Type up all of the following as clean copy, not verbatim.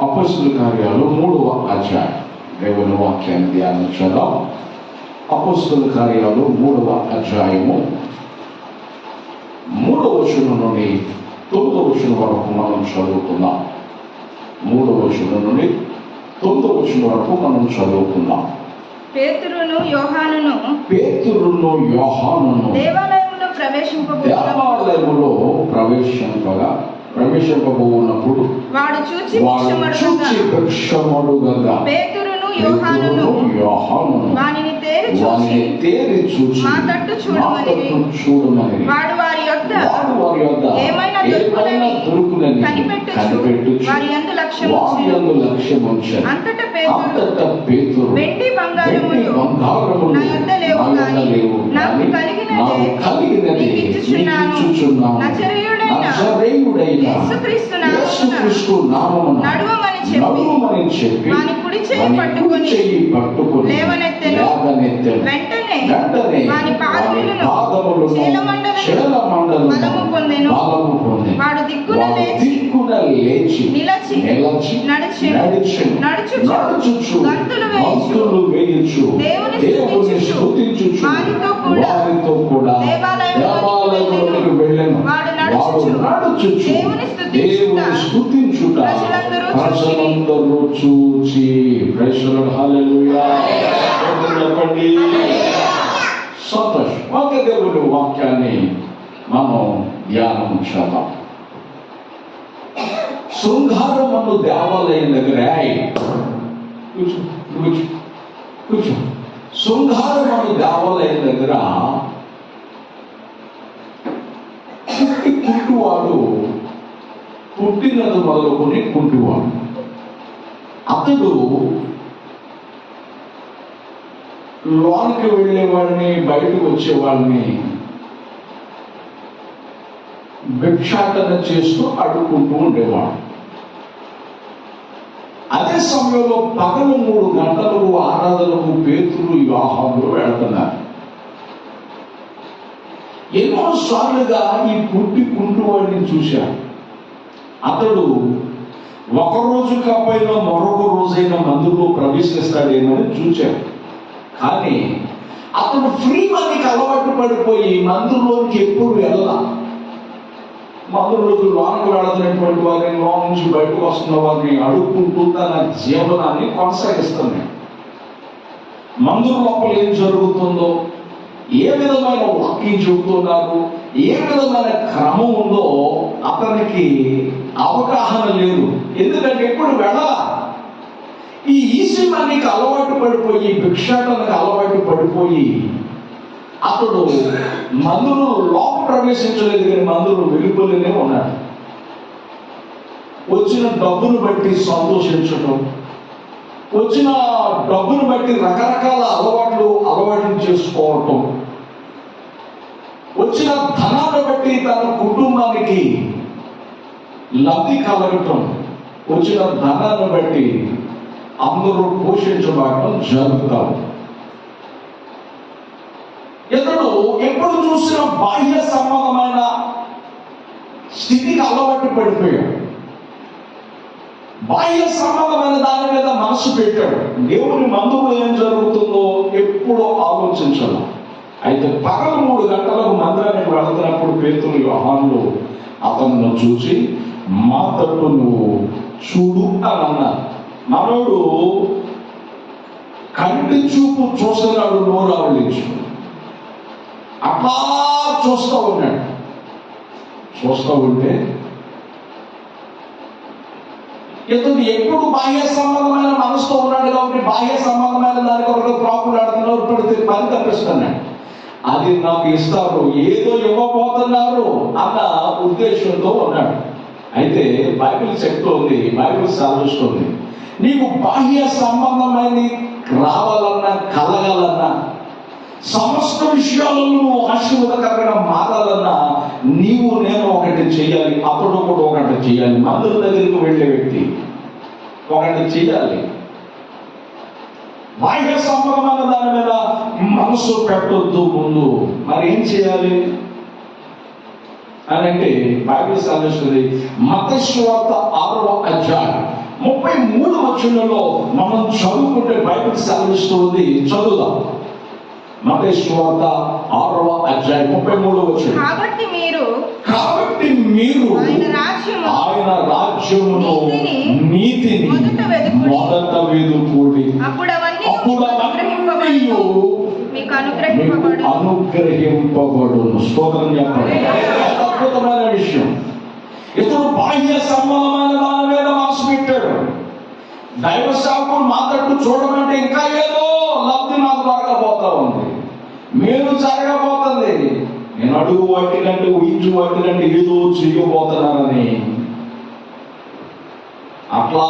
అపొస్తలుల కార్యాలు 3వ అధ్యాయం దేవుని వాక్యాన్ని ధ్యానించడం. అపొస్తలుల కార్యాలు 3వ అధ్యాయము 3వ వచనం నుండి 9వ వచనం వరకు మనం చదువుకుందాం. 3వ వచనం నుండి 9వ వచనం వరకు మనం చదువుకుందాం. పేతురును యోహానును దేవాలయములో ప్రవేశింపబోనప్పుడు వాడు చూచి భిక్షమడుగగా పేతురును యోహానును వానిని తేరి చూచి మా తట్టు చూడమని వాడు వారి యొద్ద ఏమైనా దొరుకునని కనిపెట్టు వారి యందు లక్ష్యముంచెను. అంతటా పేతురు వెండి బంగారములు నా యొద్ద లేవు గాని నాకు కలిగినది నీకిచ్చుచున్నాను. నజరేయుడైన యేసుక్రీస్తు నామమున నడువమని చెప్పి వాని కుడి చెయ్యి పట్టుకొని లేవనెత్తెను. వెంటనే వాని పాదములను శీలమండలం బలము పొందెను. వాడు దిక్కున లేచి నిలచి నడుచుచు గంతులు వేయుచు దేవుని స్తుతించుచు వారితో కూడా దేవాలయములోనికి వెళ్ళెను. వాడు నడుచుచు దేవుని స్తుతించుట ప్రజలందరూ చూచి హల్లెలూయా చెప్పండి. సంతోషం. దేవుని వాక్యాన్ని మనం ధ్యానం చేద్దాం. శృంగారమును దేవాలయం దగ్గర కూర్చో. శృంగారమును దేవాలయం దగ్గర కుంటువాడు పుట్టినది మొదలుకొని కుంటువాడు. అతడు లోనికి వెళ్ళేవాడిని, బయటకు వచ్చేవాడిని భిక్షాటన చేస్తూ అడుక్కుంటూ ఉండేవాడు. అదే సమయంలో పగలు 3 గంటలకు ఆరాధనకు పేతురు యోహానులు వెళ్తున్నారు. ఎన్నో సార్లుగా ఈ కుంటువాడిని చూశాడు. అతడు ఒకరోజు కాకపోయినా మరొక రోజైనా మందులో ప్రవేశిస్తాడేమని చూశాడు. కానీ అతడు ఫ్రీ మనకి అలవాటు పడిపోయి మందులోనికి ఎప్పుడు వెళ్ళా. మందులోకి లోనికి వెళుతున్నటువంటి వారిని, లోన నుంచి బయటకు వస్తున్న వారిని అడుక్కుంటూ తన జీవనాన్ని కొనసాగిస్తున్నాడు. మందుల లోపల ఏం జరుగుతుందో, ఏ విధమైన వాక్యం చెబుతున్నారు, ఏ విధమైన క్రమం ఉందో అతనికి అవగాహన లేదు. ఎందుకంటే ఎప్పుడు వెళ్ళాల. ఈ ఈశ్వరానికి అలవాటు పడిపోయి, భిక్షాటనకు అలవాటు పడిపోయి అతడు మందులు లోపల ప్రవేశించలేదు, కానీ మందులు వెలుపలనే ఉన్నాడు. వచ్చిన డబ్బును బట్టి సంతోషించడం, వచ్చిన డబ్బును బట్టి రకరకాల అలవాట్లు చేసుకోవటం, వచ్చిన ధనాన్ని బట్టి తన కుటుంబానికి లబ్ధి కలగటం, వచ్చిన ధనాన్ని బట్టి అందరూ పోషించబడటం జరుగుతారు. ఇతడు ఎప్పుడు చూసిన బాహ్య సంబంధమైన స్థితికి అలవాటు పడిపోయాడు. బాహ్య సంబంధమైన దాని మీద మనసు పెట్టాడు. దేవుని మందులో ఏం జరుగుతుందో ఎప్పుడో ఆలోచించాలి. అయితే పగలు 3 గంటలకు మందిరానికి వెళుతున్నప్పుడు పేతురు యోహానులు అతను చూసి మా తట్టు నువ్వు చూడు అని అన్నారు. మనోడు కంటి చూపు చూస్తున్నాడు, నోరు ఆవలించు. అట్లా చూస్తూ ఉన్నాడు. చూస్తూ ఉంటే ఇతను ఎప్పుడు బాహ్య సంబంధమైన మనసుతో ఉన్నాడు కాబట్టి బాహ్య సంబంధమైన దాని కొరకు ప్రాకులాడుతున్నారు, పెడితే పని తప్పిస్తున్నాడు. అది నాకు ఇస్తారు, ఏదో ఇవ్వబోతున్నారు అన్న ఉద్దేశంతో ఉన్నాడు. అయితే బైబిల్ చెప్తోంది, బైబిల్ సాధిస్తుంది, నీకు బాహ్య సంబంధమైన రావాలన్నా, కలగాలన్నా, సమస్త విషయాలలో నువ్వు ఆశీర్వాదకరంగా మారాలన్నా నేను ఒకటి చేయాలి, అతడు కూడా ఒకటి చేయాలి. మందుల దగ్గరికి వెళ్ళే వ్యక్తి ఒకటి చేయాలి. బాహ్య సంబంధమైన దాని మీద మనసు పెట్టొద్దు. ముందు మరి ఏం చేయాలి అని అంటే బైబిల్ సాధిస్తుంది. మత్తయి సువార్త 6వ అధ్యాయం 33 వచనంలో మనం చదువుకుంటే బైబిల్ సెలవిస్తుంది. చదువుదాం. మత్తయి సువార్త 6వ అధ్యాయం 33వ వచనం. కాబట్టి మీరు ఆయన రాజ్యమును నీతిని మొదట వెదుకుడి, అప్పుడు అవన్నీ మీకు అనుగ్రహింపబడును. స్తోత్రం చెప్పండి. అద్భుతమైన విషయం. ఇతడు బాహ్య సంబంధమైన దాని మీద మనసు పెట్టాడు. దైవ సేవకులు మాట్లాడుతూ చూడమంటే ఇంకా ఏదో లబ్ధి నాకు జరగబోతా ఉంది, మేలు జరగబోతుంది, నేను అడుగు వాటికంటే ఊహించు వాటికంటే ఏదో చేయబోతున్నానని అట్లా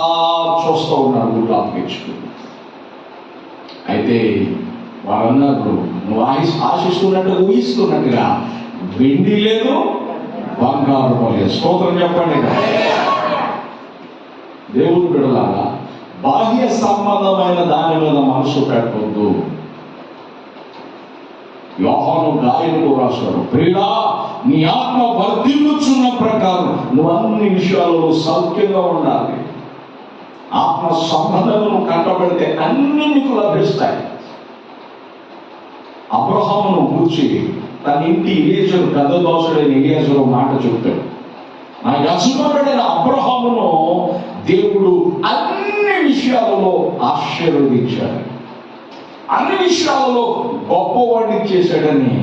చూస్తూ ఉన్నాడు గుడ్లాపేక్షకు. అయితే వాళ్ళన్నారు, నువ్వు ఆశిస్తున్నట్టు ఊహిస్తున్నట్టుగా వెండి లేదు, బంగారు లేదు. స్తోత్రం చెప్పండి. దేవుని బిడ్డలారా, బాహ్య సంబంధమైన దాని మీద మనసు పెట్టవద్దు. యోహాను గాయకుడు రాశాడు, ప్రియుడా నీ ఆత్మ వర్ధిల్లుచున్న ప్రకారం నువ్వు అన్ని విషయాల్లో సౌఖ్యంగా ఉండాలి. ఆత్మ సంబంధాలను కట్టబడితే అన్ని నీకు లభిస్తాయి. అబ్రహామును కూర్చి తన ఇంటి ఎలియజరు పెద్ద దోషుడైన ఎలియజరు మాట చెప్తాడు, నా యజమానుడైన అబ్రహామును దేవుడు అన్ని విషయాలలో ఆశీర్వదించాడు, అన్ని విషయాలలో గొప్పవాడిని చేశాడని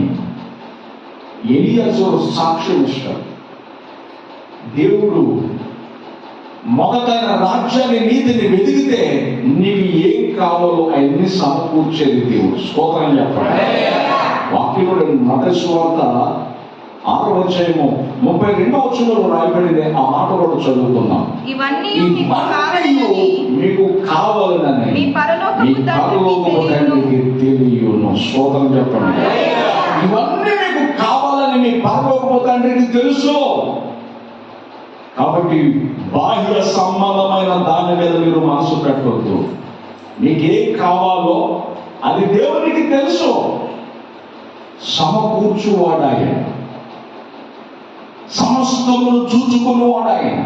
ఎలియజరు సాక్ష్యం ఇస్తాడు. దేవుడు మొదటైన రాజ్యాన్ని నీతిని వెతికితే నీకు ఏం కావాలో అవన్నీ సమకూర్చేది దేవుడు. స్తోత్రం చెప్పండి. వాక్యంలో మత్తయి సువార్త 6వ అధ్యాయము 32వ వచనంలో రాయబడింది. ఆ మాట కూడా చదువుకుందాం. ఇవన్నీ మీకు కావాలని మీ పరలోకపు తండ్రికి తెలియను. స్తోత్రం చెప్పండి. ఇవన్నీ మీకు కావాలని మీ పరలోకపు తండ్రికి తెలుసు. కాబట్టి బాహ్య సంబంధమైన దాని మీద మీరు మనసు పెట్టవద్దు. మీకేం కావాలో అది దేవునికి తెలుసు. సమకూర్చువాడాయన, సమస్తమును చూచుకున్నవాడాయన.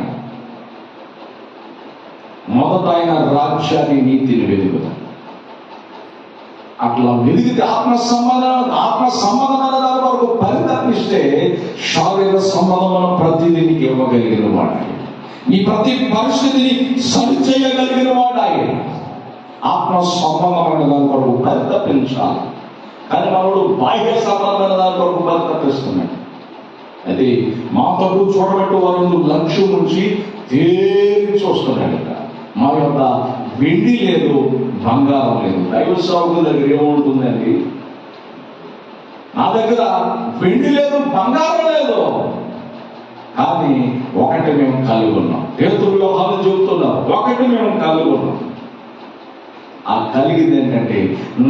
మొదట ఆయన రాజ్యాన్ని నీతిని వెలుగుతాడు. అట్లా వెలిగితే ఆత్మ సంబంధమైన దాని వరకు పరితపిస్తే శారీర సంబంధమైన ప్రతిదీనికి ఇవ్వగలిగిన వాడాయి. నీ ప్రతి పరిస్థితిని సరిచేయగలిగిన వాడాయి. ఆత్మ సంబంధమైన దాని వరకు పరితపించాలి. కానీ మనడు బాహ్య సంబంధమైన దాని వరకు పరితపిస్తున్నాడు. అది మాతో చూడబెట్టు వారు లక్ష్యం నుంచి తేలి చూస్తున్నాడు. మా యొక్క వెండి లేదు, బంగారం లేదు. దైవ సేవకుల దగ్గర ఏముంటుందండి? నా దగ్గర వెండి లేదు, బంగారం లేదు, కానీ ఒకటి మేము కలిగి ఉన్నాం. పేతురు యోహాను చెబుతున్నాం, ఒకటి మేము కలిగి ఉన్నాం. ఆ కలిగింది ఏంటంటే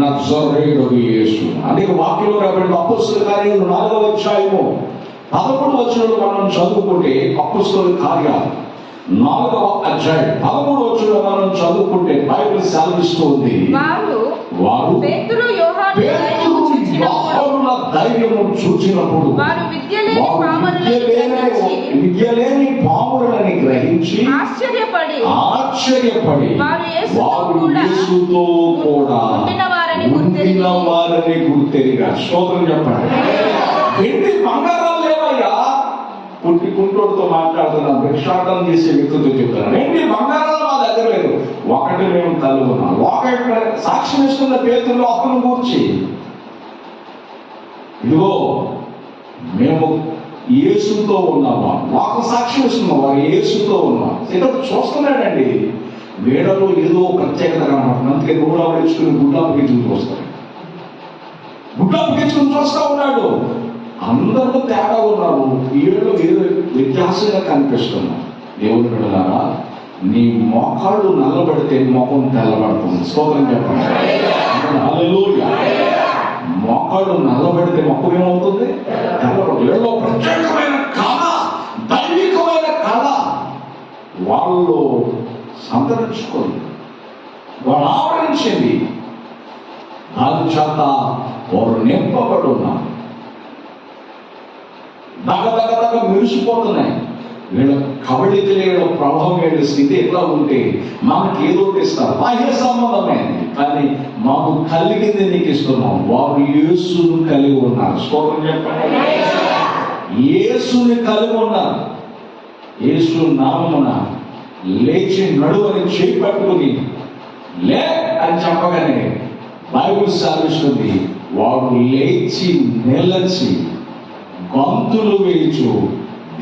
నజరేయుడు యేసు. అందుకే వాక్యంలో రాబడిన అపొస్తలుల కార్యాలు 4వ అధ్యాయము 11వ వచనంలో మనం చదువుకుంటే, అపొస్తలుల కార్యాలు 4వ అధ్యాయం 13వ వచనంలో మనం చదువుకుంటే బైబిల్ సెలవిస్తుంది, వారు పేతురు యోహానుల ధైర్యము చూచినప్పుడు వారు విద్యలేని పాములని గ్రహించి ఆశ్చర్యపడి వారు యేసుతో కూడా ఉండిన వారిని గుర్తెరిగా. స్తోత్రం చెప్పండి. వెండి బంగారాలు లేవయ్యా. కుంటోడితో మాట్లాడుతున్నాను, భిక్షాటం చేసే వ్యక్తితో చెప్తున్నాను, వెండి బంగారాలు మా దగ్గర లేదు, ఒకటి మేము కలుగున్నాం. ఒక సాక్ష్యం ఇస్తున్న పేతురు అతను కూర్చి, ఇదిగో మేము యేసుతో ఉన్నామా, ఒక సాక్ష్యం ఇస్తున్నాం, వారు యేసుతో ఉన్నాం. ఇక్కడ చూస్తున్నాడండి, వేడలో ఏదో ప్రత్యేకత కనబడుతుంది. అందుకే నూనె ఇచ్చుకుని గుడ్లాపగించుకుని చూస్తాడు, గుడ్లాపగించుకుని చూస్తూ ఉన్నాడు. అందరూ తేడా ఉన్నారు, వీళ్ళు ఏదో వ్యత్యాసంగా కనిపిస్తున్నారు. దేవుని బిడ్డలారా, నీ మోకాళ్ళు నల్లబడితే ముఖం తెల్లబడుతుంది. స్తోత్రం చెప్పండి. హల్లెలూయా. మోకాళ్ళు నల్లబడితే ముఖం ఏమవుతుంది? తెల్లబడుతుంది. వీళ్ళలో ప్రత్యేకమైన కళ, దైవికమైన కళ వాళ్ళు సంతరించుకుంది, వాళ్ళు ఆవరించింది. దాని చేత వారు నింపబడి ఉన్నారు. దగ్గ మెరిసిపోతున్నాయి. వీళ్ళ కవళికలే వీళ్ళ ప్రభావం వీళ్ళ స్థితి ఎట్లా ఉంటే మనకి ఏదో ఒకటి ఇస్తారు, బాహ్య సంబంధమైంది, కానీ మాకు కలిగింది నీకు ఇస్తున్నాం. వారు యేసును కలిగి ఉన్నారు. స్తోత్రం చెప్పండి. యేసుని కలిగి ఉన్నారు. యేసు నామమున లేచి నడువని చేయి పట్టుకుని లే అని చెప్పగానే బైబిల్ సాధిస్తుంది, వాడు లేచి నిలచి గంతులు వేయచ్చు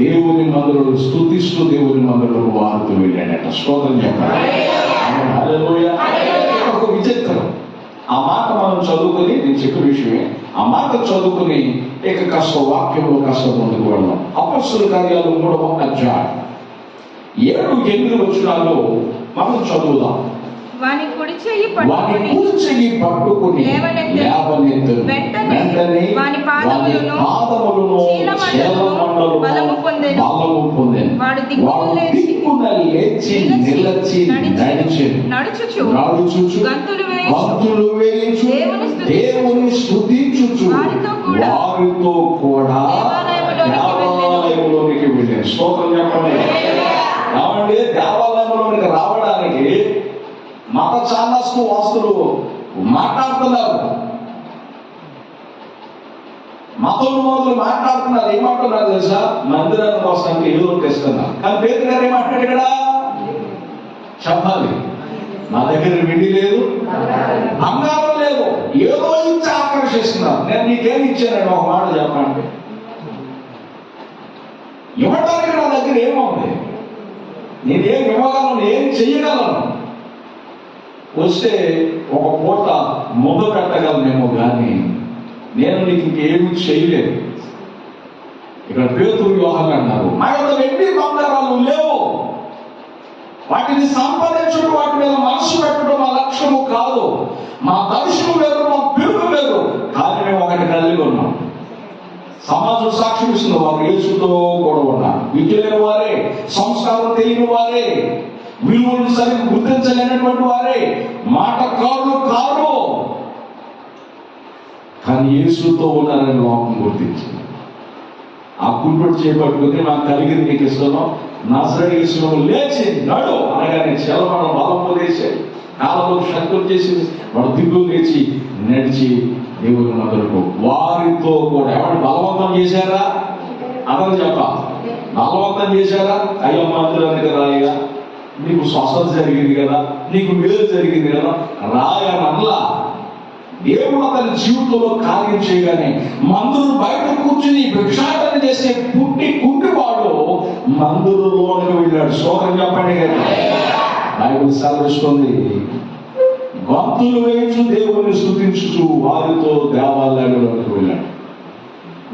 దేవుని మందిరంలో స్తుతిస్తూ దేవుని మందిరంలో వారుతూ వెళ్ళాడట. స్తోత్రం చెప్పాలి. హల్లెలూయా. ఒక విచిత్రం, ఆ మాట మనం చదువుకుని, నేను చెప్పిన విషయమే, ఆ మాట చదువుకుని ఇక కాస్త వాక్యంలో కాస్త ముందుకు వెళ్దాం. అపొస్తలుల కార్యాలు 3వ అధ్యాయం 7-8 వచనాల్లో మనం చదువుదాం. వాని కుడి చెయ్యి పట్టుకుని లేవనెత్తెను. వెంటనే వాని పాదములను చీలమండలు బలము పొందెను. వాడు దిక్కున లేచి నిలచి నడుచుచు గంతులు వేయుచు దేవుని స్తుతించుచు వారితో కూడా దేవాలయంలోనికి వెళ్ళాను. స్తోత్రం చెప్పండి. కాబట్టి దేవాలయంలోనికి రావడానికి మత ఛాందస్తు వాస్తులు మాట్లాడుతున్నారు, మతోన్మాదులు మాట్లాడుతున్నారు. ఏమంటున్నారు తెలుసా? మందిరానికి వస్తానికి ఏదో తెస్తున్నారు. కానీ పేతురు గారు ఏమంటాడు ఇక్కడ? చెప్పాలి, నా దగ్గర వెండి లేదు, బంగారం లేదు, ఏదో ఇచ్చి ఆకర్షిస్తున్నారు. నేను నీకేమి ఇచ్చానండి ఒక మాట చెప్పండి. ఇవ్వడానికి నా దగ్గర ఏముంది? నేనేం ఇవ్వగలను, ఏం చెయ్యగలను? వస్తే ఒక పూట ముద్ద పెట్టగలనేమో కానీ నేను నీకు ఇంకేమి చేయలేదు. ఇక్కడ పేతురు యోహాను అన్నారు, మా యొక్క వెండి బంగారాలు లేవు, వాటిని సంపాదించడం, వాటి మీద మనసు పెట్టడం మా లక్ష్యము కాదు. మా దర్శనం వేరు, మా పిలుపు వేరు, కానీ మేము ఒకటి కలిగి ఉన్నాం. సమాజం సాక్ష్యం ఇస్తుంది, వారు యేసుతో కూడా ఉన్నారు. విద్య లేని వారే, సంస్కారం తెలియని వారే, విలువలను సరిగ్గా గుర్తించలేనటువంటి వారే, మాటకారులు కారు, కానీ యేసుతో ఉన్నారని లోకం గుర్తించింది. ఆ కుంటుడు చేపట్టుకుని నాకు కలిగింది నీకు ఇస్తున్నాం, నజరేయుడైన యేసును లేచి నడు అనగానే చెలమడం బలం పొందేశాడు, కాలంలో శక్తులు చేసి వాడు దిగులు లేచి నడిచి దేవుని మందిరము వారితో కూడా. ఎవరు బలవంతం చేశారా? అదని చెప్ప బలవంతం చేశారా? అయ్యో మందిరానికి రాయ్యా, నీకు స్వస్థత జరిగింది కదా, నీకు మేలు జరిగింది కదా, రాయనల్లా. దేవుడు అతని జీవితంలో కార్యం చేయగానే మందురు బయట కూర్చుని భిక్షాటన చేసే కుంటివాడు మందురులోనికి వెళ్ళాడు. స్తోత్రం చెప్పండి కదా. బైబిల్ సెలవిస్తుంది, గంతులు వేయించు దేవుని స్తుతించుచు వారితో దేవాలయంలోకి వెళ్ళాడు.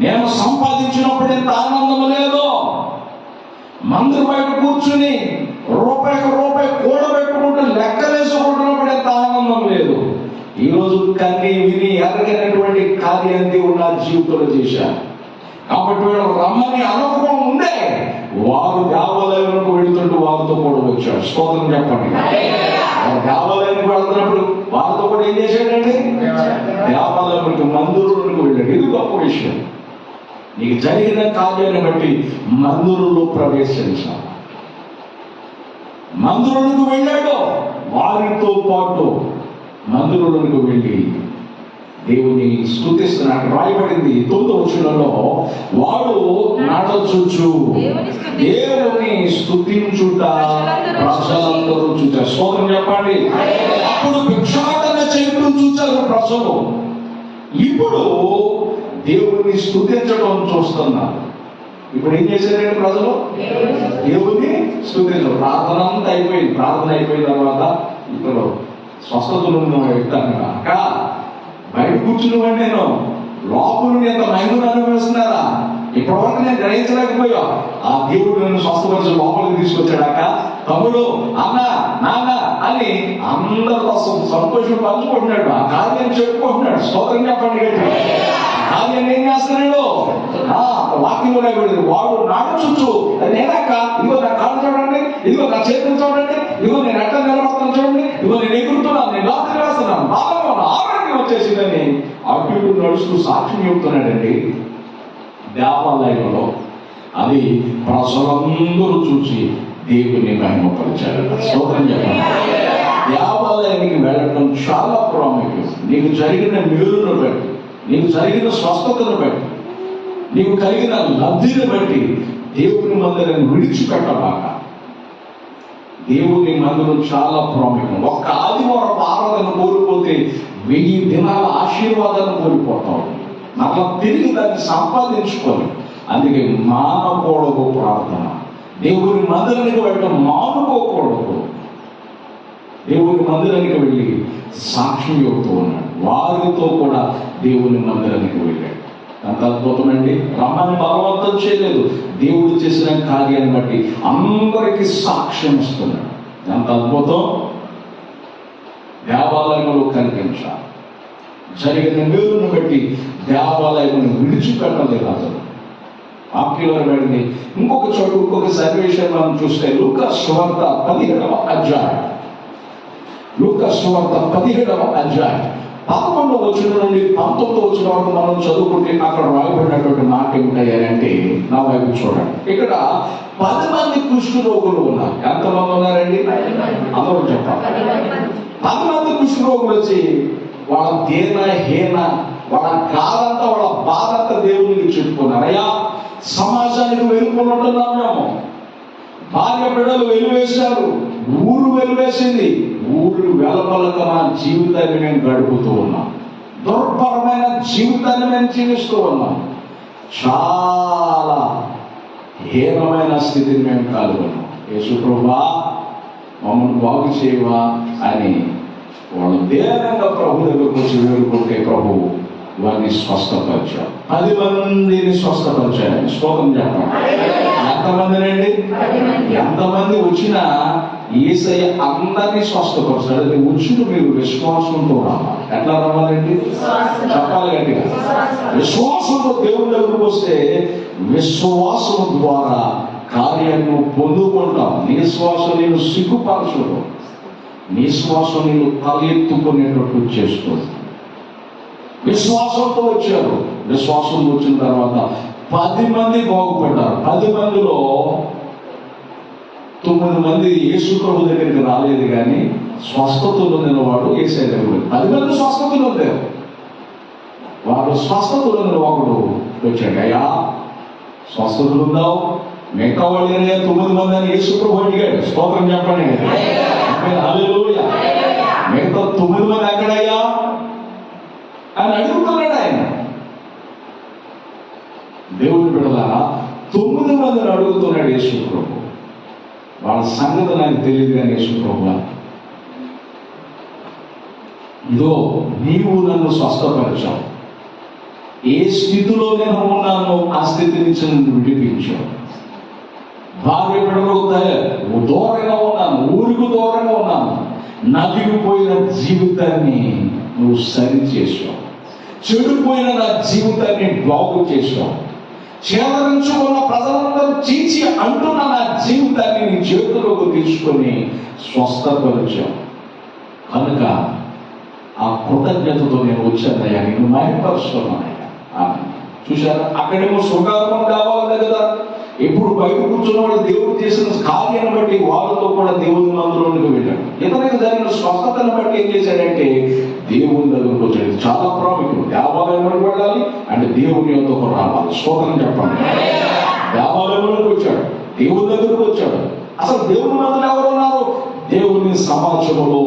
నేను సంపాదించినప్పుడు ఎంత ఆనందం లేదు, మందిరం బయట కూర్చుని రూపాయికి రూపాయి కూడబెట్టుకుంటూ లెక్కలేసుకుంటున్నప్పుడు ఎంత ఆనందం లేదు. ఈరోజు కన్నీ విని ఎరగనటువంటి కార్యాన్ని దేవుడు నా జీవితంలో చేశారు. కాబట్టి వీళ్ళు రమ్మని అనుభవం ఉండే వారు దేవాలయంలోకి వెళుతుంటూ వారితో కూడా వచ్చాడు. స్తోత్రం చెప్పండి. దేవాలయానికి వెళ్తున్నప్పుడు వారితో కూడా ఏం చేశాడండి? దేవాలయంలోకి మందిరంలోకి వెళ్ళాడు. ఇది గొప్ప విషయం. నీకు జరిగిన కార్యాన్ని బట్టి మందిరంలో ప్రవేశించాలి. మందిరంలోకి వెళ్ళాడు, వారితో పాటు మందిరంలోకి వెళ్ళి దేవుని స్తుతిస్తున్నాడు. రాయబడింది 9వ వచనంలో, వాడు నడచుచు దేవుని స్తుతించుట ప్రజలందరూ చూచారు. స్తోత్రం చెప్పండి. అప్పుడు భిక్షాటన చేయడం చూచారు ప్రజలు, ఇప్పుడు దేవుని స్తుతించడం చూస్తున్నారు. ఇప్పుడు ఏం చేశారంటే ప్రజలు దేవుని స్తుతించడం. ప్రార్థన అంతా అయిపోయింది. ప్రార్థన అయిపోయిన తర్వాత ఇప్పుడు స్వస్థతలు వ్యక్తాను అక్క బయట కూర్చున్నావండి, నేను లోపల నుండి ఎంత మహిమను అనుభవిస్తున్నారా, ఇప్పటివరకు నేను గ్రహించలేకపోయా. ఆ దేవుడు నన్ను స్వస్థపరిచి లోపలికి తీసుకొచ్చాడాక తమ్ముడు, అన్న, నాన్న అని అందరితో సంతోషం పంచుకుంటున్నాడు. ఆ కార్యాన్ని చెప్పుకుంటున్నాడు. స్తోత్రం చెప్పండి. కార్యాన్ని ఏం చేస్తున్నాడు? వాక్యంలో వెళ్ళి వాడు నడుచుచు, నేనక్క ఇదిగో నా కాళ్ళు చూడండి, ఇదిగో నా చేతులు చూడండి, ఇదిగో నేను ఎట్లా నిలబడతాను చూడండి, ఇదిగో నేను ఎగురుతున్నాను, నేను లోపలికి వేస్తున్నాను, బాగా ఆరోగ్యం వచ్చేసిందని అటు ఇటు నడుస్తూ సాక్ష్యం చెబుతున్నాడండి. దేవాలయంలో ఆ అది ప్రజలందరూ చూసి దేవుని మహిమపరిచారట. స్తోత్రం చెప్పండి. దేవాలయానికి వెళ్ళడం చాలా ప్రాముఖ్యం. నీకు జరిగిన మేలును బట్టి, నీకు జరిగిన స్వస్థతను బట్టి, నీకు కలిగిన లబ్ధిని బట్టి దేవుని మందిరాన్ని విడిచిపెట్టబాక. దేవుని మందిరం చాలా ప్రాముఖ్యం. ఒక్క ఆదివారం ఆరాధన కోల్పోతే 1000 దినాల ఆశీర్వాదాన్ని కోల్పోతావు. మళ్ళా తిరిగి దాన్ని సంపాదించుకోవాలి. అందుకే మానకూడదు ప్రార్థన. దేవుని మందిరానికి వెళ్ళడం మానుకోకూడదు. దేవుని మందిరానికి వెళ్ళి సాక్ష్యం చెబుతూ ఉన్నాడు. వారితో కూడా దేవుని మందిరానికి వెళ్ళాడు. అంత అద్భుతమండి. రమ్మని బలవంతం చేయలేదు. దేవుడు చేసిన కార్యాన్ని బట్టి అందరికీ సాక్ష్యం ఇస్తున్నాడు. ఎంత అద్భుతం. దేవాలయంలో కనిపించాలి. జరిగిన మేలును బట్టి దేవాలయమును విడిచిపెట్టలేదు అతను. వాక్యంలో వెళ్ళండి. ఇంకొక చోటు ఇంకొక సన్నివేశం మనం చూస్తే లూకా సువార్త 17వ అధ్యాయం. లూకా సువార్త 17వ అధ్యాయం 11వ వచనం నుండి 19వ వచనం వరకు మనం చదువుకుంటే అక్కడ రాయబడినటువంటి మాట ఏమిటంటే, నా వైపు చూడండి. ఇక్కడ 10 మంది కుష్ఠ రోగులు ఉన్నారు. ఎంతమంది ఉన్నారండి? అందరూ చెప్పాలి. 10 మంది కుష్ఠ రోగులు వచ్చి వాళ్ళ దేన హీన, వాళ్ళ కాదంతా, వాళ్ళ బాధంతా దేవునికి చెప్పుకున్నారు. అయ్యా, సమాజానికి వెలుపుకుంటున్నాం మేము. భార్య బిడ్డలు వెలువేశారు, ఊరు వెలువేసింది. ఊరు వెలపలక నా జీవితాన్ని మేము గడుపుతూ ఉన్నాం. దుర్భరమైన జీవితాన్ని మేము జీవిస్తూ ఉన్నాం. చాలా హీనమైన స్థితిని మేము కలుగున్నాం. యేసు ప్రభువా, మమ్మల్ని బాగు చేయవా అని వాళ్ళు దేనంగా ప్రభు దగ్గరకు వచ్చి వేడుకుంటే ప్రభువు వారిని స్వస్థపరిచారు. 10 మందిని స్వస్థపరిచారు. స్తోత్రం చెప్పండి. ఎంతమందినండి? ఎంతమంది వచ్చినా యేసయ్య అందరినీ స్వస్థపరిచాడు. అది వచ్చుడు మీరు విశ్వాసంతో రావాలి. ఎట్లా రావాలండి? చెప్పాలి గట్టిగా. విశ్వాసంతో దేవుని దగ్గరకు వస్తే విశ్వాసం ద్వారా కార్యాన్ని పొందుకుంటాం. నీ శ్వాసం నేను సిగ్గుపరచదు. నీ శ్వాసం నేను తలెత్తుకునేటట్టు చేస్తుంది. విశ్వాసంతో వచ్చారు. విశ్వాసం వచ్చిన తర్వాత 10 మంది బాగుపడ్డారు. 10 మందిలో 9 మంది యేసు ప్రభు దగ్గరికి రాలేదు, కానీ స్వస్థతలు నిలవాడు యేసయ్య దగ్గర. 10 మంది స్వస్థతలు ఉందారు. వాడు స్వస్థతలు ఒకడు వచ్చాడు. అయ్యా, స్వస్థతలు ఉందావు, మిగతా వాళ్ళు 9 మంది అని యేసు ప్రభు అడిగాడు. స్తోత్రం చెప్పండి. హల్లెలూయా. మిగతా 9 మంది ఎక్కడయ్యా అని అడుగుతున్నాడు ఆయన. దేవుని బిడ్డలారా, 9 మందిని అడుగుతున్నాడు యేసు ప్రభు. వాళ్ళ సంగతి నాకు తెలియదు, కానీ యేసు ప్రభు, ఇదో నీవు నన్ను స్వస్థపరిచావు. ఏ స్థితిలో నేను ఉన్నానో ఆ స్థితి నుంచి నన్ను విడిపించావు. భార్య బిడ్డలకు దూరంగా ఉన్నాను, ఊరికి దూరంగా ఉన్నాను. నలిగిపోయిన జీవితాన్ని నువ్వు సరి చేసావు. చెడిపోయిన నా జీవితాన్ని బాగు చేసావు. చేదరించుకున్న ప్రజలందరూ చీచి అంటున్న నా జీవితాన్ని నీ చేతుల్లోకి తీసుకొని స్వస్థపరిచావు. కనుక ఆ కృతజ్ఞతతో నేను వచ్చానయ్యా, నేను మహిమపరుస్తున్నానయ్యా. చూశారా, అక్కడేమో శృంగారం కావాలి కదా. ఎప్పుడు బయట కూర్చున్న వాళ్ళు దేవుడు చేసిన కార్యాన్ని బట్టి వాళ్ళతో కూడా దేవుని మందిరంలోకి వెళ్ళాడు. ఇతనికి జరిగిన స్వస్థతను బట్టి ఏం చేశాడంటే దేవుని దగ్గరకు వచ్చాడు. చాలా ప్రాముఖ్యం. దేవాలయంలోకి వెళ్ళాలి అంటే దేవుని యొద్దకు రావాలి. స్తోత్రం చెప్పండి. దేవాలయంలోకి వచ్చాడు, దేవుని దగ్గరకు వచ్చాడు. అసలు దేవుని మందిరం ఎవరు ఉన్నారు? దేవుని సమాజంలో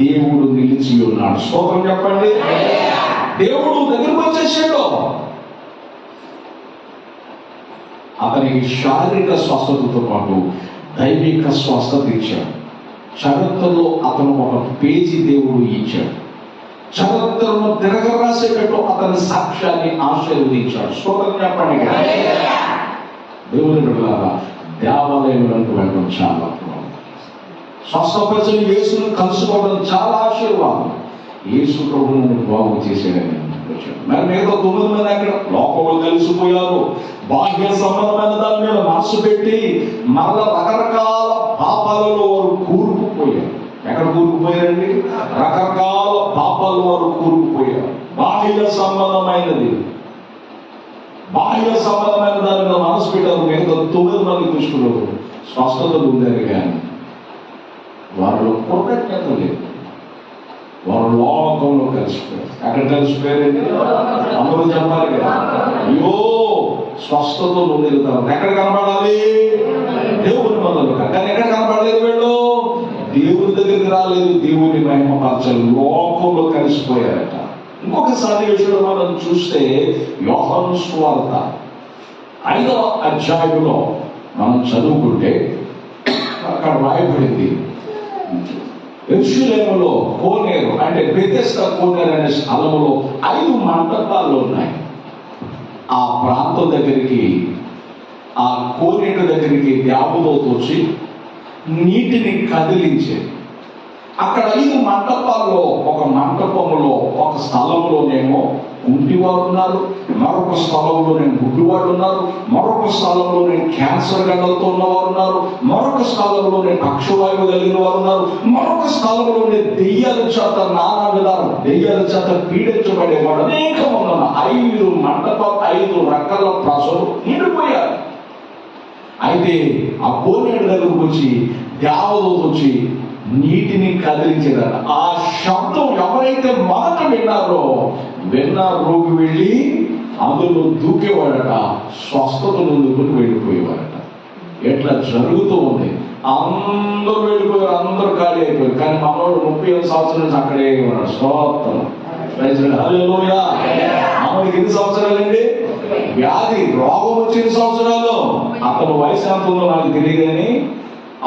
దేవుడు నిలిచి ఉన్నాడు. స్తోత్రం చెప్పండి. దేవుడు దగ్గరకు వచ్చేసాడు. అతనికి శారీరక స్వస్థతతో పాటు దైవిక స్వస్థత ఇచ్చాడు. చరిత్రలో అతను ఒక పేజీ దేవుడు ఇచ్చాడు. చరిత్రను తిరగరాసేటట్టు అతని సాక్ష్యాన్ని ఆశీర్వదించాడు. స్తోత్రం చెప్పండి. దేవుని బిడ్డలారా, దేవాలయంలోకి వెళ్ళడం చాలా స్వస్థపరిచిన యేసును కలుసుకోవడం చాలా ఆశీర్వాదం. యేసు ప్రభువును బాగు చేసేయడని వచ్చాడు. మరి మిగతా 9 మంది అక్కడ లోపల కలిసిపోయారు. బాహ్య సంబంధమైన దాని మీద మనసు పెట్టి మరలా రకరకాల పాపాలలో వారు కూరుకుపోయారు. ఎక్కడ కూరుకుపోయారండి? రకరకాల పాపాల్లో వారు కూరుకుపోయారు. బాహ్య సంబంధమైనది బాహ్య సంబంధమైన దాని మీద మనసు పెట్టారు. మిగతా 9 మంది దుష్టులు స్వస్థత పొందారు, కానీ వారిలో కృతజ్ఞత లేదు. వారు లోకంలో కలిసిపోయారు. ఎక్కడ కలిసిపోయారండి? అందరూ చెప్పాలి కదా, అయ్యో స్వస్థత పొందుతారు. ఎక్కడ కనపడాలి? దేవుని మనలో. కానీ ఎక్కడ కనపడలేదు వీళ్ళు? దేవుని దగ్గరికి రాలేదు, దేవుని మహిమపరచాలి, లోకంలో కలిసిపోయారట. ఇంకొక సన్నివేశంలో మనం చూస్తే యోహాను సువార్త 5వ అధ్యాయంలో మనం చదువుకుంటే అక్కడ రాయబడింది, యెరూషలేములో కోనేరు అంటే బెతెస్దా కోనేరు అనే స్థలంలో 5 మంటపాలు ఉన్నాయి. ఆ ప్రాంతం దగ్గరికి, ఆ కోనేరు దగ్గరికి దేవదూత వచ్చి నీటిని కదిలించే. అక్కడ 5 మంటపాల్లో ఒక మంటపంలో ఒక స్థలంలోనేమో కుంటివారు ఉన్నారు, మరొక స్థలంలోనే గుడ్డివాళ్ళు ఉన్నారు, మరొక స్థలంలోనే క్యాన్సర్ గడ్డలతో ఉన్నవారు ఉన్నారు, మరొక స్థలంలోనే పక్షవాయువు కలిగిన వారు ఉన్నారు, మరొక స్థలంలోనే దెయ్యాల చేత నానా విధాలు దెయ్యాల చేత పీడించబడేవాడు అనేక ఉన్నారు. 5 మంటపం 5 రకాల ప్రజలు నిండిపోయారు. అయితే ఆ కోనేరు దగ్గరకు వచ్చి దేవదూత వచ్చి నీటిని కదిలించేదారు. ఆ శబ్దం ఎవరైతే మొదట విన్న రోగి వెళ్ళి అందులో దూకేవాడట, స్వస్థత నొందుకుని వెళ్ళిపోయేవాడట. ఎట్లా జరుగుతూ ఉంది. అందరూ వెళ్ళిపోయారు, అందరూ ఖాళీ అయిపోయారు. కానీ మనోడు 35 సంవత్సరాల నుంచి అక్కడే ఉన్నాడు. స్తోత్రం. హల్లెలూయా. మనోడికి ఎన్ని సంవత్సరాలండి? వ్యాధి రోగం వచ్చి 8 సంవత్సరాలు. అతను వయసు ఎంత ఉందో నాకు తెలియదు, కానీ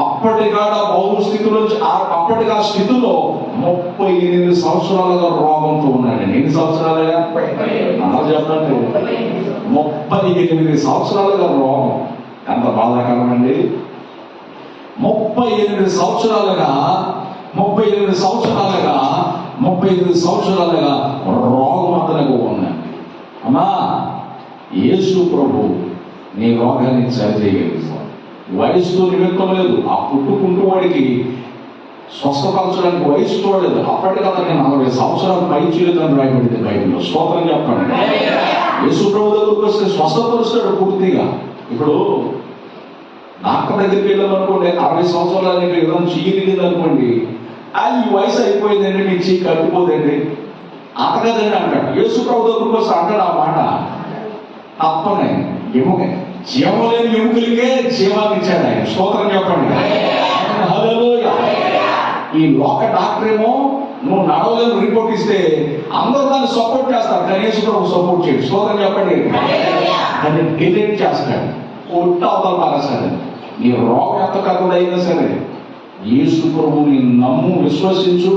అప్పటికాడ బహుస్థితిలో అప్పటికి ఆ స్థితిలో 38 సంవత్సరాలుగా రోగంతో ఉన్నాడండి. ఎన్ని సంవత్సరాలుగా? అలా చెప్పండి, 38 సంవత్సరాలుగా రోగం. ఎంత బాధాకరం అండి. 38 సంవత్సరాలుగా రోగం అతనికి ఉందండి. అమ్మా, యేసు ప్రభు నీ రోగాన్ని సరిచేయగలుగుతాడు. వయసుతో నిమిత్తం లేదు. ఆ పుట్టుకుంటూ వాడికి స్వస్థపరచడానికి వయసు చూడలేదు. అప్పటికి అతనికి 40 సంవత్సరాలు పై చేయలేదని రాయబడింది బైబిల్లో. స్తోత్రం చెప్పండి. యేసు ప్రభు దగ్గరకు వస్తే స్వస్థపరుస్తాడు పూర్తిగా. ఇప్పుడు డాక్టర్ దగ్గరికి వెళ్ళామనుకోండి, 60 సంవత్సరాలు ఏదైనా చీరిగింది అనుకోండి, ఈ వయసు అయిపోయిందండి, మీకు చీ కట్టుకోదండి, అతగదండి అంటాడు. యేసు ప్రభు దగ్గరకు వస్తే అంటాడు ఆ మాట. తప్పనే జీవం లేని ఎముకలకే జీవాన్ని ఇచ్చాడు ఆయన. స్తోత్రం చెప్పండి. హల్లెలూయా. ఈ లోక డాక్టర్ ఏమో నువ్వు నడవలేని రిపోర్ట్ ఇస్తే అందరూ దాన్ని సపోర్ట్ చేస్తారు, కానీ యేసు ప్రభు సపోర్ట్ చేయడు. స్తోత్రం చెప్పండి. దాన్ని డిలీట్ చేస్తాడు, అవతల పారేస్తాడు. నీ రోగం ఎంత కథదైనా సరే యేసు ప్రభువుని నమ్ము, విశ్వసించు.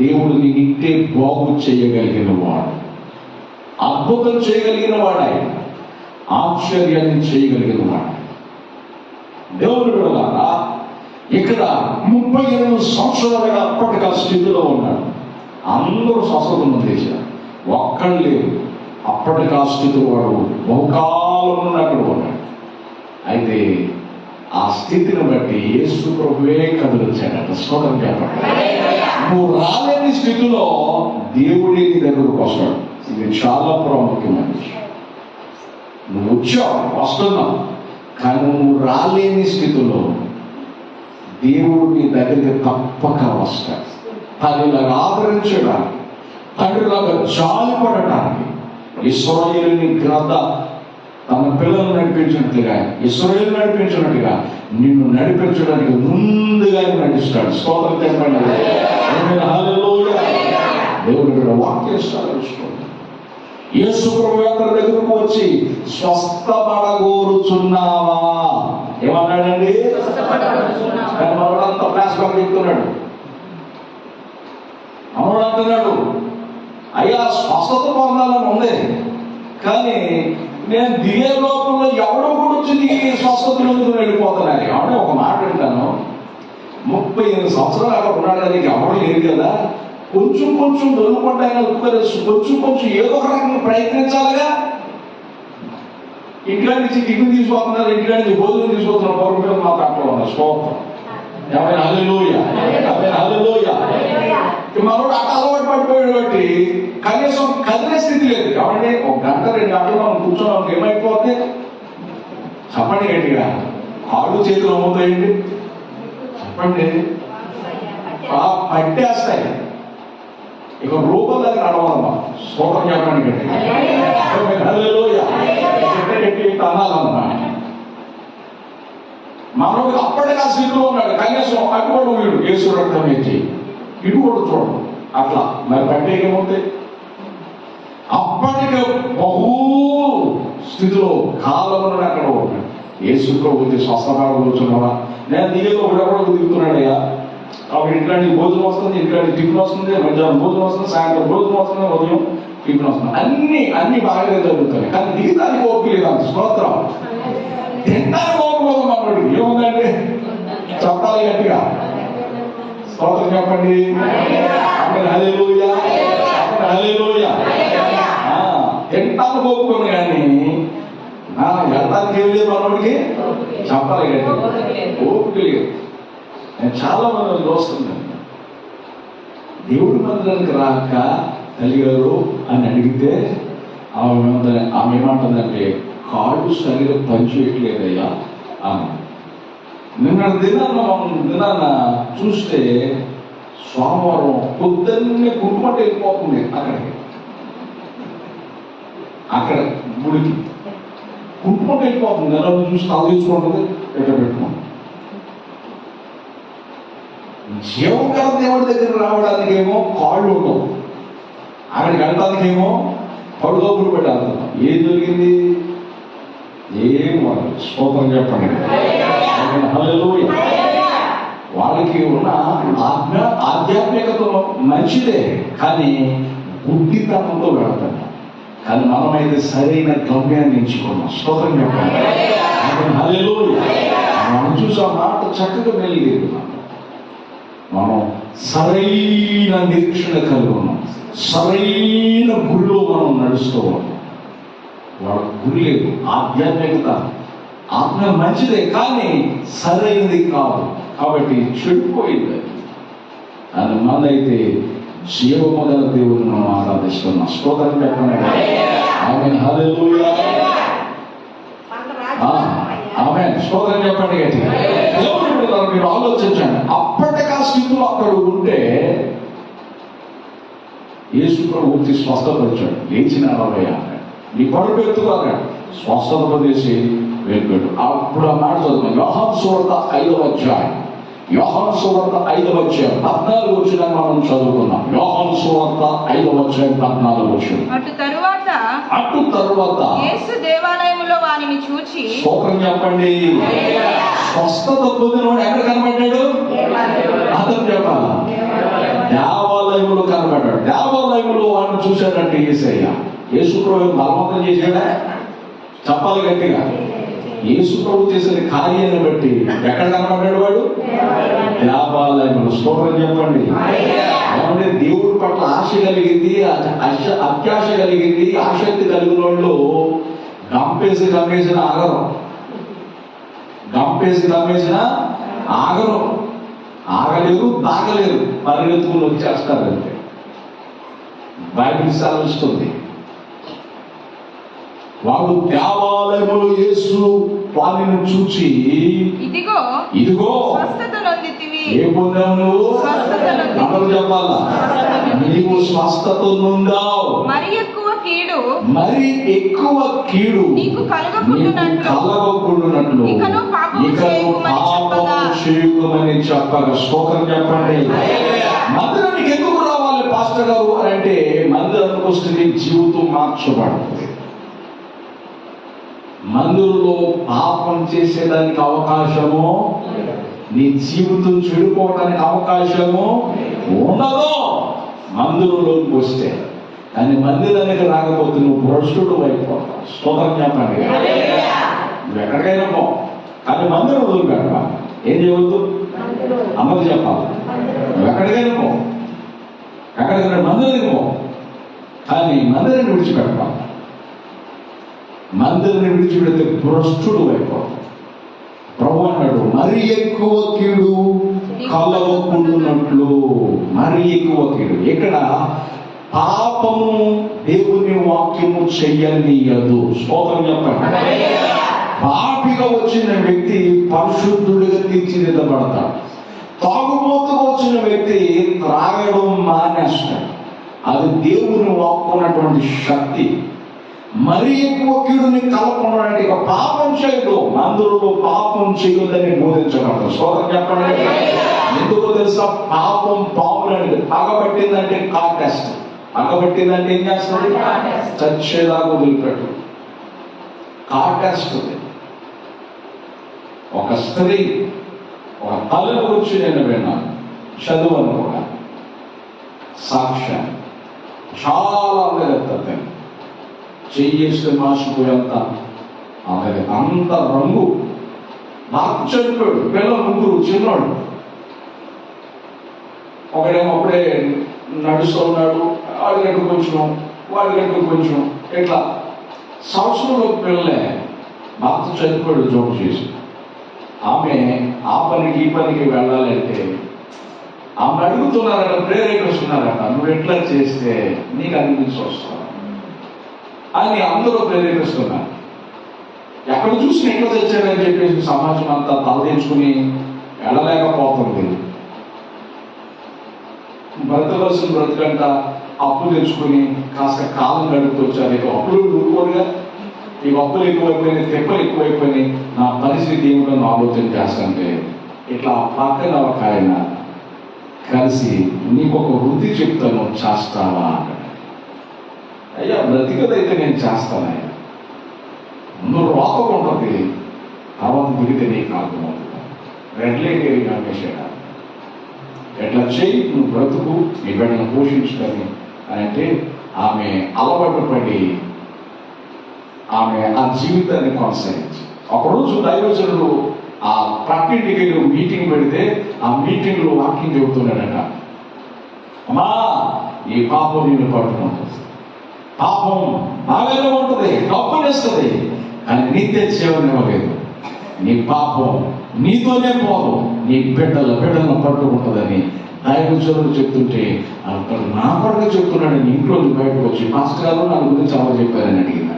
దేవుడు నీ నిట్టే బాగు చేయగలిగిన వాడు, అద్భుతం చేయగలిగిన వాడు, ఆయన ఆశ్చర్యాన్ని చేయగలిగిన వాడు. దేవుని బిడ్డలారా, ఇక్కడ 38 సంవత్సరాలుగా అప్పటికి ఆ స్థితిలో ఉన్నాడు. అందరూ స్వస్థత పొందేశారు, ఒక్కడు లేదు. అప్పటికి ఆ స్థితి వాడు బహుకాలం నుండి అక్కడ ఉన్నాడు. అయితే ఆ స్థితిని బట్టి యేసు ప్రభువే కదిలించాడట. స్తోత్రం చెప్పండి. నువ్వు రాలేని స్థితిలో దేవుడే నీ దగ్గరకు వస్తాడు. ఇది చాలా ప్రాముఖ్యమైన విషయం. నువ్వు వచ్చావు, వస్తున్నావు, కానీ నువ్వు రాలేని స్థితిలో దేవుడు నీ దగ్గరికి తప్పక వస్తాడు. తల్లిలాగా ఆదరించడానికి, తండ్రిలాగా జాలిపడటానికి. ఇశ్రాయేలుని గ్రద్ద తన పిల్లలు నడిపించినట్లుగా, ఇశ్రాయేలు నడిపించినట్టుగా నిన్ను నడిపించడానికి ముందుగా నడిస్తాడు. స్తోత్రం చెప్పండి. హల్లెలూయా. దేవుడు వాక్యం యేసు ప్రభు అతని దగ్గరకు వచ్చి స్వస్థపడగోరుచున్నావా ఏమన్నాడండి? మనోడంతా ఫ్లాష్ బ్యాక్ చెప్తున్నాడు. మనోడు అంటున్నాడు, అయ్యా స్వస్థత పొందాలని ఉంది, కానీ నేను దిగే లోపల ఎవడో కూడా వచ్చి నీ స్వస్థతలోకి వెళ్ళిపోతున్నాను. ఎవడో ఒక మాట అంటాను, 38 సంవత్సరాలు అక్కడ ఉన్నాడు కదా, ఎవరు లేరు కదా, కొంచెం కొంచెం దొరుకుపడ్డాయని కొంచెం కొంచెం ఏదో ఒక రకంగా ప్రయత్నించాలిగా. ఇంట్లో నుంచి టిఫిన్ తీసుకుపోతున్నారు, ఇంట్లో నుంచి భోజనం తీసుకుపోతున్నారు, పౌరులు మాకు అక్కడ ఉన్నారు. స్తోత్రం. ఎవరైనా హల్లెలూయా, ఎవరైనా హల్లెలూయా. మనోడు అక్కడ అలవాటు పడిపోయాడు బట్టి కనీసం కదిలే స్థితి లేదు. కాబట్టి ఒక గంట 2 గంటలు మనం కూర్చోవడం ఏమైపోతే చెప్పండి గట్టిగా, కాళ్ళు చేతులు అమ్ముతాయండి చెప్పండి, పట్టేస్తాయి. ఇక రూపం దగ్గర నడవాలమ్మా. స్తోత్రం చెప్పండి గట్టిగా, హల్లెలూయా గట్టి అనాలమ్మా. మనోడు అప్పటికి ఆ స్థితిలో ఉన్నాడు, కనీసం అటుకోడు వీడు యేసు రక్తం ఎత్తి ఇటు కూడా చూడడు అట్లా. మరి పట్టేయకపోతే అప్పటికే బహు స్థితిలో కాలంలో అక్కడ ఉన్నాడు. యేసు ప్రభుత్వ స్వస్థగా కూర్చున్నావా? నేను దిగేదో కూడా దిగుతున్నాడయ్యా. అప్పుడు ఇంట్లాంటి భోజనం వస్తుంది, ఇంట్లాంటి టిఫిన్ వస్తుంది, మధ్యాహ్నం భోజనం వస్తుంది, సాయంత్రం భోజనం వస్తుంది, ఉదయం టిఫిన్ వస్తుంది, అన్ని బాగానే జరుగుతాయి. కానీ దిగడానికి ఓపిక లేదు. అంత స్తోత్రం. తినడానికి ఓపిక మనోడు ఏముందండి చెప్పాలి గట్టిగా, స్తోత్రం చెప్పండి, హల్లెలూయా హల్లెలూయా. తింటాను ఓపుకోను కానీ వెళ్ళడానికి ఏం లేదు మనోడికి, చెప్పాలి గట్టిగా ఓపిక లేదు. నేను చాలా మంది చూస్తున్నాను, దేవుడి మందిరానికి రాక తల్లిగారు అని అడిగితే ఆమె ఏమంటుందంటే, కాళ్ళు సరిగా పనిచేయట్లేదయ్యా ఆమె. నిన్న దినాన్న చూస్తే సోమవారం పొద్దున్నే కుటుంబం వెళ్ళిపోతుంది అక్కడ గుడికి కుటుంబం వెళ్ళిపోతుంది. ఎలా చూసి తలదించుకుంటుంది, ఎట్లా పెట్టుకుంటుంది. జీవకర దేవుడి దగ్గర రావడానికి ఏమో కాళ్ళు ఉండవు, అక్కడికి వెళ్ళడానికి ఏమో పడుదోపులు పెట్టి వెళ్తున్నాం. ఏం జరిగింది? ఏం వాళ్ళు స్తోత్రం చెప్పండి, హల్లెలూయా. వాళ్ళకి ఉన్న ఆధ్యాత్మికత మంచిదే, కానీ బుద్ధితనంతో వెళతాం. కానీ మనమైతే సరైన గమ్యాన్ని ఎంచుకున్నాం. స్తోత్రం చెప్పండి, హల్లెలూయా. మనం చూసే మాట చక్కగా మెలిగేది. మనం సరైన నిరీక్షణ కలిగి ఉన్నాం, సరైన గురిలో మనం నడుస్తూ ఉన్నాం. వాళ్ళ గురి లేదు. ఆధ్యాత్మికత ఆత్మ మంచిదే, కానీ సరైనది కాదు. కాబట్టి చెడిపోయింది. అది మనైతే జీవము గల దేవుడిని మనం ఆరాధిస్తున్నాం. స్తోత్రం చెప్పండి, ఆమేన్ హల్లెలూయా ఆమేన్. స్తోత్రం చెప్పండి గట్టిగా. మీరు ఆలోచించండి, అప్పటికా స్థితిలో అక్కడ ఉంటే యేసు ప్రభువు స్వస్థపరిచాడు. లేచిన 40 నీ పరుపు ఎత్తుకోగా స్వస్థత ప్రదేశి వెళ్ళిపోయాడు. అప్పుడు ఆ మాట చదువుతాం, యోహాను సువార్త 5వ అధ్యాయం. యోహాను సువార్త 5వ అధ్యాయం 14 వచనం మనం చదువుకున్నాం. యోహాను సువార్త 5వ అధ్యాయం 14 వచనం. అటు తరువాత యేసు దేవాలయములో వానిని చూచి, స్తోత్రం చెప్పండి, స్వస్థత పొందినవాడు ఎక్కడ కనబడ్డాడు? అతను చెప్పాలా? దేవాలయంలో కనబడ్డాడు. దేవాలయంలో వాడిని చూశాడంటే యేసయ్య. యేసు ప్రభు బలవంతం చేశాడా? చెప్పాలి గట్టిగా. యేసు ప్రభు చేసిన కార్యాన్ని బట్టి ఎక్కడ కనబడ్డాడు వాడు? దేవాలయంలో. స్తోత్రం చెప్పండి. ఏమంటే దేవుడి పట్ల ఆశ కలిగింది, అత్యాశ కలిగింది, ఆసక్తి కలిగిన వాళ్ళు గంపేసి గమ్మేసిన ఆగరు, గంపేసి గమ్మేసిన ఆగరు, ఆగలేరు, తాగలేరు, పరిగెత్తుకుని వచ్చేస్తారు. అంటే బైబిల్ సెలవిస్తుంది, వాడు దేవాలయములో యేసు వారిని చూచి, ఇదిగో స్వస్థత నొందితివి. ఏ పొందావు నువ్వు? అందరూ చెప్పాలా? నీవు స్వస్థత నొందావు. మరి ఎక్కువ కీడు నీకు కలగకుండునట్లు ఇకను పాపము చేయకుమని చెప్పగా. స్తోత్రం చెప్పండి. మందిరానికి ఎందుకు రావాలి పాస్టర్ గారు అని అంటే, మందిరానికి వస్తే నీ జీవితం మార్చబడుతుంది. మందిరంలో పాపం చేసేదానికి అవకాశము, నీ జీవితం చెడిపోవడానికి అవకాశము ఉండదు మందిరంలోకి వస్తే. కానీ మందిరానికి రాకపోతే నువ్వు భ్రష్టుడు అయిపోతావు. స్తోత్రం చెప్పండి. నువ్వు ఎక్కడికైనా పో, కానీ మందిరం వదిలిపెట్ట. ఏం చేయవద్దు? అమ్మకు చెప్పాలి. నువ్వు ఎక్కడికైనా పో, ఎక్కడికైనా మందిరానికి పో, కానీ మందిరాన్ని విడిచిపెట్టాలి. మందిరాన్ని విడిచిపెడితే భ్రష్టుడు అయిపోతావు. ప్రభు అన్నాడు, మరి ఎక్కువ కీడు కలవకుండునట్లు. మరి ఎక్కువ కీడు. ఇక్కడ పాపము దేవుని వాక్యము చెయ్యనీయదు. స్తోత్రం చెప్పండి. పాపిగా వచ్చిన వ్యక్తి పరిశుద్ధుడిగా తీర్చిదిద్దబడతాడు. తాగుబోతుగా వచ్చిన వ్యక్తి త్రాగడం మానేస్తాడు. అది దేవుని వాక్కున్నటువంటి శక్తి. మరీ ఎక్కువ కీడుని కలపడానికి పాపం చేయదు, అందరూ పాపం చేయొద్దని బోధించబడతారు. స్తోత్రం చెప్పండి. ఎందుకో తెలుసా? పాపం పాములని పగబట్టిందంటే కాటేస్తుంది. పగబట్టిందంటే ఏం చేస్తుంది? చచ్చేదాకా వదిలిపెట్టు, కాటేస్తుంది. ఒక స్త్రీ ఒక తల్లి గురించి నేను విన్నాను, చదువును కూడా సాక్ష్యం. చాలా అందగత్త చెయ్యేస్తే మాసిపోయేంత ఆమె అంత రంగు. నాకు చనిపోయాడు. పిల్లలు ముగ్గురు చిన్నవాడు. ఒకడేమో అప్పుడే నడుస్తూ ఉన్నాడు, వాడిగట్టు కొంచెం వాడిగట్టు కొంచెం ఇట్లా సంవత్సరంలో పిల్లలే. భర్త చనిపోయాడు జోడు చేసి. ఆమె ఆ పనికి ఈ పనికి వెళ్ళాలంటే ఆమె అడుగుతున్నారట, ప్రేరేపిస్తున్నారట, నువ్వు ఎట్లా చేస్తే నీకు అనిపించి వస్తావు అని అందరూ ప్రేరేపిస్తున్నారు. ఎక్కడ చూసి ఎట్లా తెచ్చారని చెప్పేసి సమాజం అంతా తలదించుకుని వెళ్ళలేకపోతుంది. బ్రతకవలసిన బ్రతకంట అప్పు తెచ్చుకుని కాస్త కాలం గడుపుతూ వచ్చారు. ఇక అప్పులు ఊరుకోరుగా, ఈ అప్పులు ఎక్కువైపోయినాయి, తెప్పలు ఎక్కువైపోయినాయి, నా పరిస్థితి ఏమిటో ఆలోచన చేస్తుంటే ఇట్లా పక్కన ఒక ఆయన కలిసి నీకు ఒక వృత్తి చెప్తాను, చేస్తావా అన్నాడు. అయ్యా బ్రతికదైతే నేను చేస్తానయ్యా, ముందు రోకం ఉంటుంది, తర్వాత దిగితే నీకు అర్థం రెడ్ లైట్ ఏరియా వేసాడు. ఎట్లా చేయి, నువ్వు బ్రతుకు, నీ బిడ్డను పోషించుకొని అంటే ఆమె అలవాటు పడి ఆమె ఆ జీవితాన్ని కొనసాగించి ఒకరోజు దైవజనుడు ఆ ప్రకటికి మీటింగ్ పెడితే ఆ మీటింగ్ లో వాక్యం చెబుతున్నాడట. అమ్మా, ఈ పాపం నిన్ను పట్టుకుంటుంది, పాపం బాగానే ఉంటుంది, డబ్బునిస్తుంది, కానీ నిత్య జీవనివ్వలేదు. నీ పాపం నీతోనే పోదు, నీ బిడ్డలను పట్టుకుంటుందని దైవజనుడు చెప్తుంటే అక్కడ నా పడుకు చెప్తున్నాడని ఇంట్లో బయటకు వచ్చి మాస్టర్ గారు నా గురించి ఎవరు చెప్పారని అడిగింది.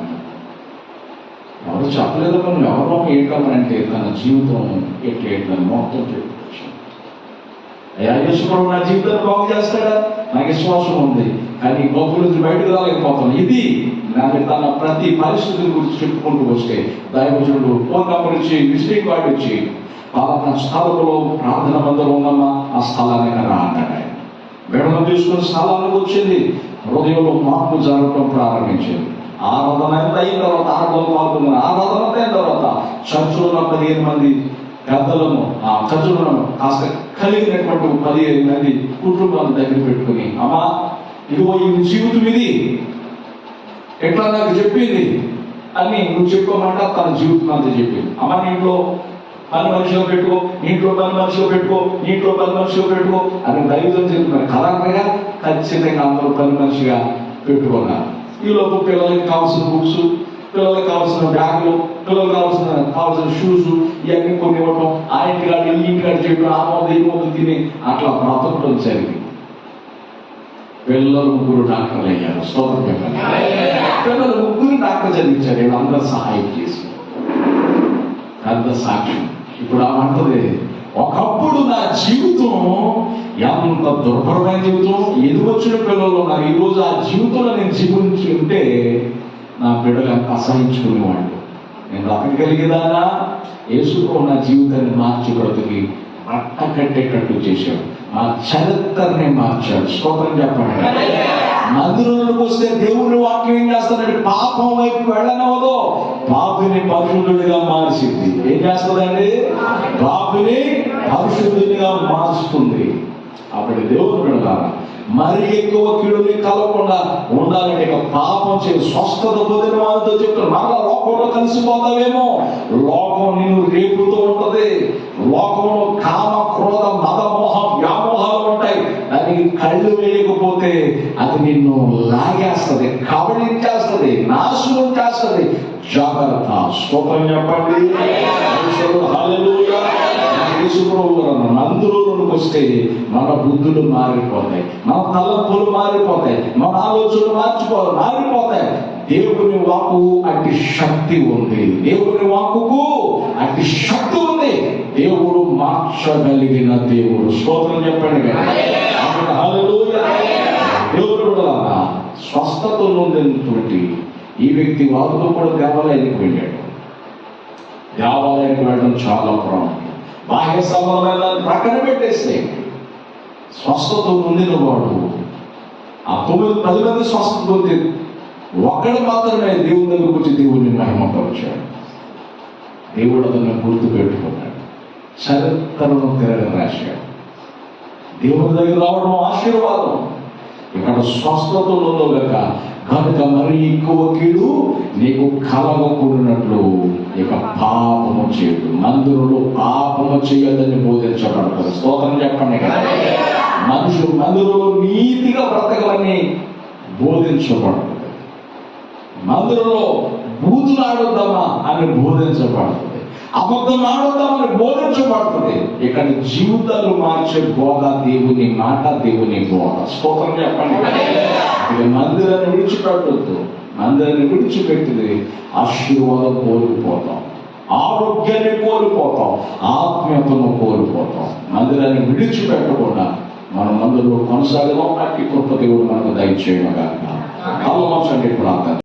ఎవరు చెప్పలేదు, మనం ఎవరో ఏంటంటే తన జీవితం ఎట్లా మొత్తం చెప్పుకోవచ్చు. అయ్యా యేసుప్రభు నా జీవితాన్ని బాగు చేస్తాడా, నాకు విశ్వాసం ఉంది, కానీ గొప్ప నుంచి బయటకు రాలేకపోతాను. ఇది నాకు తన ప్రతి పరిస్థితుల గురించి చెప్పుకుంటూ వస్తే దైవజనుడు ఫోన్ నెంబర్ ఇచ్చి విజిటింగ్ కార్డు ఇచ్చి వాళ్ళ స్థలంలో ప్రార్థన మందిరం ఉందమ్మా, ఆ స్థలానికి రా అన్నాడు. ఆయన విడమ తీసుకుని స్థలానికి వచ్చింది. హృదయంలో మార్పు జరగడం ప్రారంభించింది. ఆరాధన అయిన తర్వాత ఆరాధన పాల్గొన్న ఆరాధన అయిన తర్వాత చర్చలో 15 మంది పెద్దలను, ఆ చర్చలను కాస్త కలిగినటువంటి 15 మంది కుటుంబాలను దగ్గర పెట్టుకుని, అమ్మా ఇదిగో ఈ జీవితం ఇది ఎట్లా నాకు చెప్పింది అని నువ్వు చెప్పమంట. తన జీవితం అంతా చెప్పింది. అమ్మ నీ ఇంట్లో పని మనిషిలో పెట్టుకో, ఇంట్లో పని మనిషిలో పెట్టుకో, ఇంట్లో పని మనిషిలో పెట్టుకో అని దైవం చెప్తున్నారు. కరెక్ట్గా ఖచ్చితంగా అందరూ పని మనిషిగా పెట్టుకున్నారు. ఈలోపు పిల్లలకి కావాల్సిన బుక్స్, పిల్లలకి కావాల్సిన బ్యాగులు, పిల్లలకు కావాల్సిన షూస్ ఇవన్నీ కొన్ని ఇవ్వటం, ఆ ఇంటికాడు ఈ ఇంటికాడు చేయడం, ఆ మొదలు ఈ మొదలు తిని అట్లా బ్రతకడం జరిగింది. పిల్లలు 3 డాక్టర్లు అయ్యారు. స్తోత్రం చెప్పండి. పిల్లలు 3 డాక్టర్ చదివించారు. వీళ్ళందరూ సహాయం చేసి పెద్ద సాక్ష్యం. ఇప్పుడు అంటది, ఒకప్పుడు నా జీవితం ఎంత దుర్భరమైన జీవితం, ఎదుగొచ్చిన పిల్లలు ఉన్నారు. ఈరోజు ఆ జీవితంలో నేను జీవించి ఉంటే నా బిడ్డలు ఎంత అసహించుకునేవాళ్ళు. నేను బ్రతకగలిగేదానా? యేసుప్రభు నా జీవితాన్ని మార్చి బ్రతికి బట్ట కట్టేటట్టు చేశాడు. ఆ చరిత్రని మార్చాడు. స్తోత్రం చెప్పండి. మందిరంలోకి వస్తే దేవుని వాక్యం ఏం చేస్తాడంటే పాపం వైపు వెళ్ళనవదో, పాపిని పరిశుద్ధుడిగా మార్చింది. ఏం చేస్తుందండి? పాపిని పరిశుద్ధుడిగా మార్చుతుంది. అప్పుడు దేవుని బిడ్డలారా, మరి ఎక్కువ కీడుని కలగకుండా ఉండాలంటే ఇక పాపం చేసి స్వస్థత పొందిన వాళ్ళతో చెప్తారు. మరలా లోకంలో కలిసిపోతావేమో. లోకం నిన్ను రేపుతూ ఉంటది. లోకంలో కామ, క్రోధ, మద, మోహ, వ్యామోహాలు ఉంటాయి. దానికి కళ్ళు వేయకపోతే అది నిన్ను లాగేస్తుంది, కబళించేస్తుంది, నాశనం చేస్తుంది. జాగ్రత్త. స్తోత్రం చెప్పండి. హల్లెలూయా. యేసుప్రభువు అందరూ వస్తే మన బుద్ధులు మారిపోతాయి, మన తలంపులు మారిపోతాయి, మన ఆలోచనలు మారిపోతాయి. దేవుని వాక్కు అట్టి శక్తి ఉంది. దేవుని వాక్కుకు అట్టి శక్తి ఉంది. దేవుడు మార్చగలిగిన దేవుడు. స్తోత్రం చెప్పండి కదా. హల్లెలూయా. దేవుడు కూడా స్వస్థత నొందినటువంటి ఈ వ్యక్తి వారితో కూడా దేవాలయానికి వెళ్ళాడు. దేవాలయానికి వెళ్ళడం చాలా ప్రాముఖ్యం. బాహ్య సంబంధమైన ప్రక్కన పెట్టేస్తే స్వస్థత నొందిన వాడు ఆ 9-10 మంది స్వస్థత పొంది ఒకడు మాత్రమే దేవుని దగ్గరకు వచ్చి దేవుడిని మహిమపరిచాడు. దేవుడు అతన్ని గుర్తు పెట్టుకున్నాడు, చరిత్రను తిరగరాశాడు. దేవుని దగ్గర రావడం ఆశీర్వాదం. ఇక్కడ స్వస్థతలు ఉండవుగాక కనుక మరి ఎక్కువ కీడు నీకు కలగకూడినట్లు ఇక పాపము చేయదు. మందిరంలో పాపము చేయదని బోధించబడతారు. స్తోత్రం చెప్పండి కదా. మనుషులు మందిరంలో నీతిగా బ్రతకలని బోధించబడుతుంది. మందిరంలో బూతులు ఆడొద్దామా అని బోధించబడుతుంది. అబద్ధం ఆడొద్దామని బోధించబడుతుంది. ఇక్కడ జీవితాలు మార్చే బోధ దేవుని మాట, దేవుని బోధ. స్తోత్రం చెప్పండి. ఇక మందిరాన్ని విడిచిపెట్టొద్దు. మందిరాన్ని విడిచిపెట్టింది ఆశీర్వాదం కోల్పోతాం, ఆరోగ్యాన్ని కోల్పోతాం, ఆత్మీయతను కోల్పోతాం. మందిరాన్ని విడిచిపెట్టకుండా మనం మందిరంలో కొనసాగడం అట్టి కృప దేవుడు మనకు దయచేయడం కాక. కళ్ళ మంచండి ప్రార్థన.